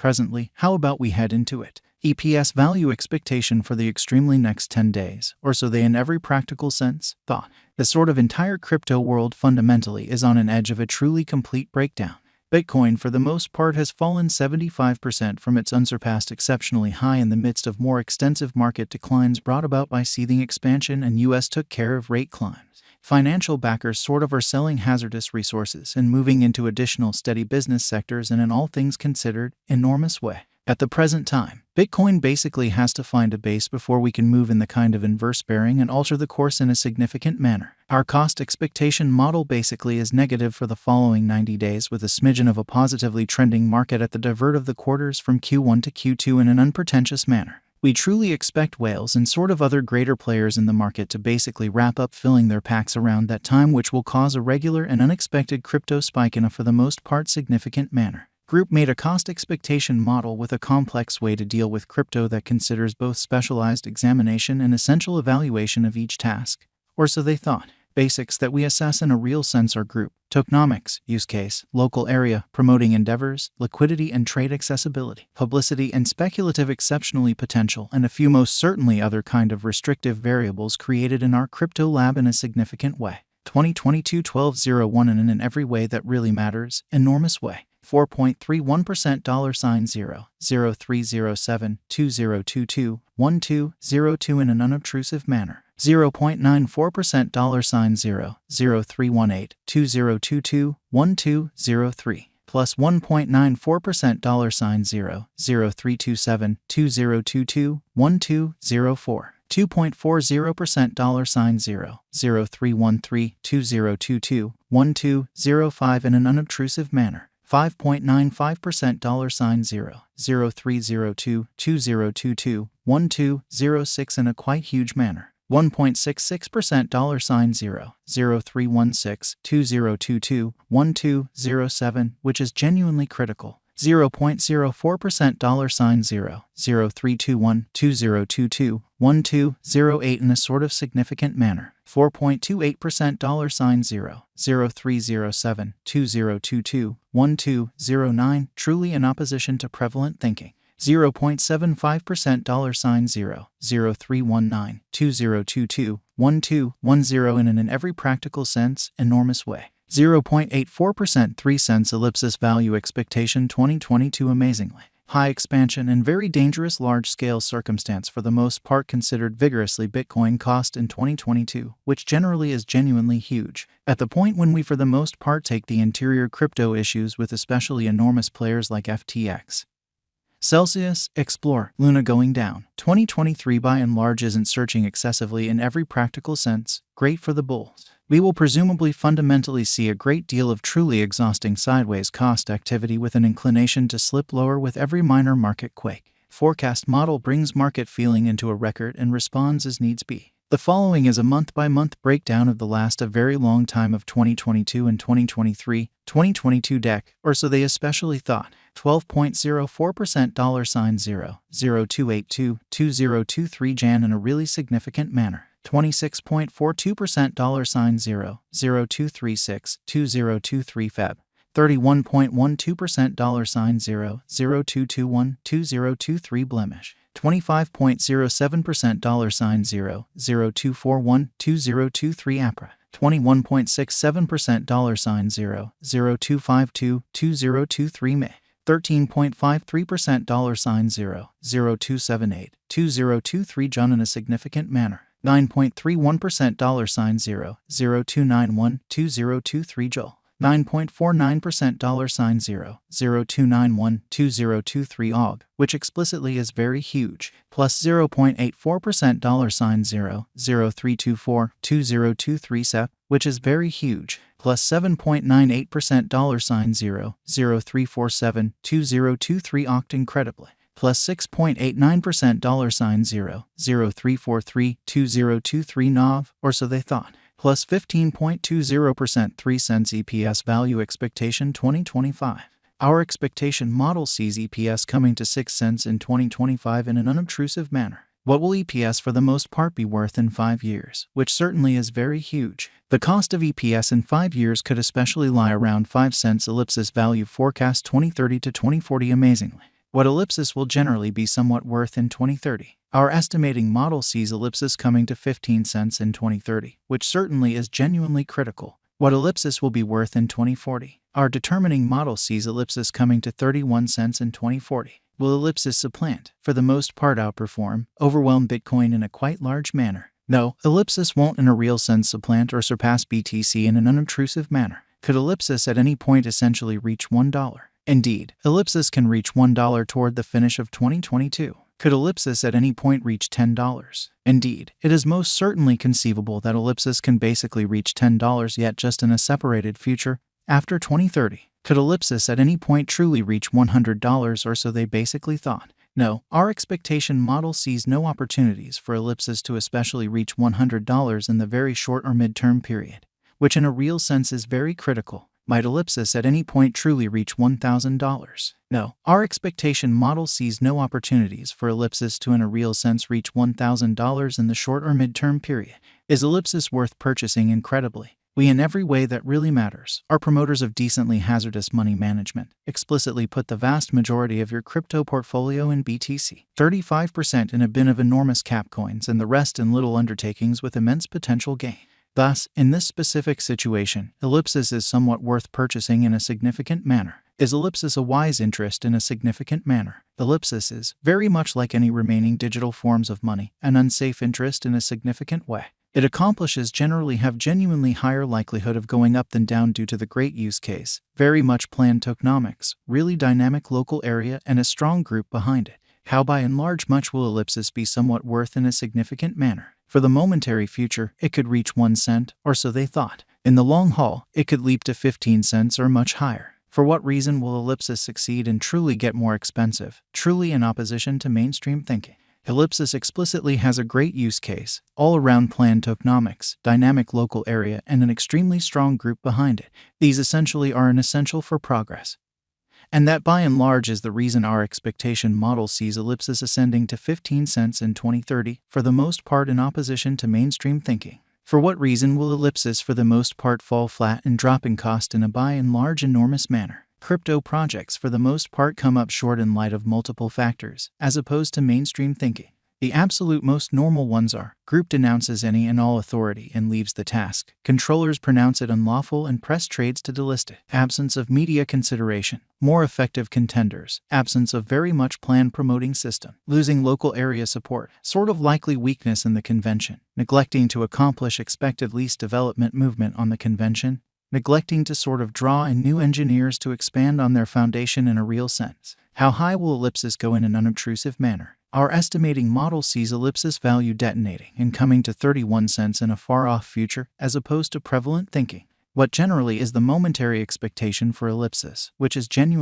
Presently, how about we head into it? EPS value expectation for the extremely next 10 days, or so they in every practical sense thought. The sort of entire crypto world fundamentally is on an edge of a truly complete breakdown. Bitcoin, for the most part, has fallen 75% from its unsurpassed exceptionally high in the midst of more extensive market declines brought about by seething expansion and US took care of rate climbs. Financial backers sort of are selling hazardous resources and moving into additional steady business sectors in an all things considered enormous way. At the present time, Bitcoin basically has to find a base before we can move in the kind of inverse bearing and alter the course in a significant manner. Our cost expectation model basically is negative for the following 90 days with a smidgen of a positively trending market at the divert of the quarters from Q1 to Q2 in an unpretentious manner. We truly expect whales and sort of other greater players in the market to basically wrap up filling their packs around that time, which will cause a regular and unexpected crypto spike in a for the most part significant manner. Group made a cost expectation model with a complex way to deal with crypto that considers both specialized examination and essential evaluation of each task, or so they thought. Basics that we assess in a real sense are group, tokenomics, use case, local area, promoting endeavors, liquidity and trade accessibility, publicity and speculative exceptionally potential, and a few most certainly other kind of restrictive variables created in our crypto lab in a significant way. 2022-12-01 and in every way that really matters, enormous way. 4.31% $0, 0307 2022 1202 in an unobtrusive manner. 0.94% $0, 0318 2022 1203 plus 1.94% $0, 0327 2022 1204. 2.40% $0, 0313 2022 1205 in an unobtrusive manner. 5.95% $0, 0302 2022 1206 in a quite huge manner. 1.66% $0, 0316 2022 1207, which is genuinely critical. 0.04% $0, 0321 2022 1208 in a sort of significant manner. 4.28% $0, 0307 2022 1209, truly in opposition to prevalent thinking. 0.75% $0, 0319 2022 1210 in every practical sense, enormous way. 0.84% 3 cents ellipsis value expectation 2022 amazingly. High expansion and very dangerous large-scale circumstance for the most part considered vigorously Bitcoin cost in 2022, which generally is genuinely huge. At the point when we for the most part take the interior crypto issues with especially enormous players like FTX, Celsius, Explore, Luna going down. 2023 by and large isn't searching excessively in every practical sense, great for the bulls. We will presumably fundamentally see a great deal of truly exhausting sideways cost activity with an inclination to slip lower with every minor market quake. Forecast model brings market feeling into a record and responds as needs be. The following is a month-by-month breakdown of the last a very long time of 2022 and 2023, 2022 deck, or so they especially thought. 12.04% $0, 0282 2023 Jan in a really significant manner. 26.42% $0, 0236 2023 Feb. 31.12% $0, 0221 2023 Blemish. 25.07% $0, 0241 2023 APRA. 21.67% $0, 0252 2023 May. 13.53% $0, 0278 2023 Jun in a significant manner. 9.31% $0, 0291 2023 Joel. 9.49% $0, 0291 2023 Og, which explicitly is very huge, plus 0.84% $0, 0324 2023 Sep, which is very huge, plus 7.98% $0, 0347 2023 Oct incredibly, plus 6.89% $0, 0343 2023 Nov, or so they thought. Plus 15.20% 3 cents EPS value expectation 2025. Our expectation model sees EPS coming to 6 cents in 2025 in an unobtrusive manner. What will EPS for the most part be worth in 5 years? Which certainly is very huge. The cost of EPS in 5 years could especially lie around 5 cents ellipsis value forecast 2030 to 2040 amazingly. What Ellipsis will generally be somewhat worth in 2030. Our estimating model sees Ellipsis coming to 15 cents in 2030, which certainly is genuinely critical. What Ellipsis will be worth in 2040. Our determining model sees Ellipsis coming to 31 cents in 2040. Will Ellipsis supplant, for the most part outperform, overwhelm Bitcoin in a quite large manner? No, Ellipsis won't in a real sense supplant or surpass BTC in an unobtrusive manner. Could Ellipsis at any point essentially reach $1? Indeed, Ellipsis can reach $1 toward the finish of 2022. Could Ellipsis at any point reach $10? Indeed, it is most certainly conceivable that Ellipsis can basically reach $10 yet just in a separated future, after 2030. Could Ellipsis at any point truly reach $100 or so they basically thought? No, our expectation model sees no opportunities for Ellipsis to especially reach $100 in the very short or mid-term period, which in a real sense is very critical. Might Ellipsis at any point truly reach $1,000? No, our expectation model sees no opportunities for Ellipsis to in a real sense reach $1,000 in the short or mid-term period. Is Ellipsis worth purchasing? Incredibly. We, in every way that really matters, are promoters of decently hazardous money management. Explicitly put the vast majority of your crypto portfolio in BTC, 35% in a bin of enormous cap coins, and the rest in little undertakings with immense potential gain. Thus, in this specific situation, Ellipsis is somewhat worth purchasing in a significant manner. Is Ellipsis a wise interest in a significant manner? Ellipsis is, very much like any remaining digital forms of money, an unsafe interest in a significant way. It accomplishes generally have genuinely higher likelihood of going up than down due to the great use case, very much planned tokenomics, really dynamic local area, and a strong group behind it. How by and large much will Ellipsis be somewhat worth in a significant manner? For the momentary future, it could reach 1 cent, or so they thought. In the long haul, it could leap to 15 cents or much higher. For what reason will Ellipsis succeed and truly get more expensive, truly in opposition to mainstream thinking? Ellipsis explicitly has a great use case, all-around planned tokenomics, dynamic local area, and an extremely strong group behind it. These essentially are an essential for progress. And that by and large is the reason our expectation model sees Ellipsis ascending to 15 cents in 2030, for the most part in opposition to mainstream thinking. For what reason will Ellipsis for the most part fall flat and drop in cost in a by and large enormous manner? Crypto projects for the most part come up short in light of multiple factors, as opposed to mainstream thinking. The absolute most normal ones are: group denounces any and all authority and leaves the task, controllers pronounce it unlawful and press trades to delist it, absence of media consideration, more effective contenders, absence of very much planned promoting system, losing local area support, sort of likely weakness in the convention, neglecting to accomplish expected least development movement on the convention, neglecting to sort of draw in new engineers to expand on their foundation in a real sense. How high will Ellipsis go in an unobtrusive manner? Our estimating model sees Ellipsis value detonating and coming to 31 cents in a far-off future, as opposed to prevalent thinking. What generally is the momentary expectation for Ellipsis, which is genuine